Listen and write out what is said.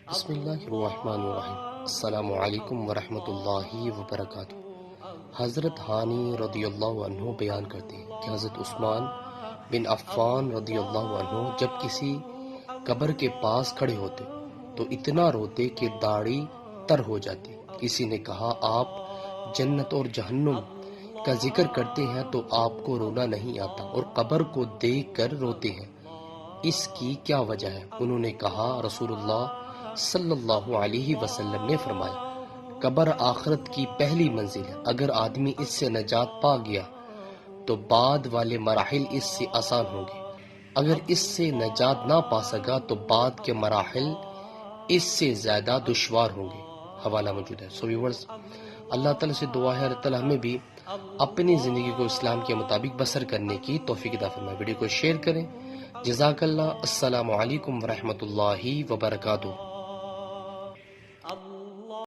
بسم اللہ الرحمن الرحیم۔ السلام علیکم ورحمۃ اللہ وبرکاتہ۔ حضرت ہانی رضی اللہ عنہ بیان کرتے ہیں کہ حضرت عثمان بن عفان رضی اللہ عنہ جب کسی قبر کے پاس کھڑے ہوتے تو اتنا روتے کہ داڑھی تر ہو جاتی۔ کسی نے کہا، آپ جنت اور جہنم کا ذکر کرتے ہیں تو آپ کو رونا نہیں آتا اور قبر کو دیکھ کر روتے ہیں، اس کی کیا وجہ ہے؟ انہوں نے کہا، رسول اللہ صلی اللہ علیہ وسلم نے فرمایا، قبر آخرت کی پہلی منزل ہے، اگر آدمی اس سے نجات پا گیا تو بعد والے مراحل اس سے آسان ہوں گے، اگر اس سے نجات نہ پا سکا تو بعد کے مراحل اس سے زیادہ دشوار ہوں گے۔ حوالہ موجود ہے۔ سو ویورز، اللہ تعالیٰ سے دعا ہے اللہ تعالیٰ ہمیں بھی اپنی زندگی کو اسلام کے مطابق بسر کرنے کی توفیق عطا فرمائے۔ ویڈیو کو شیئر کریں۔ جزاک اللہ۔ السلام علیکم ورحمۃ اللہ وبرکاتہ۔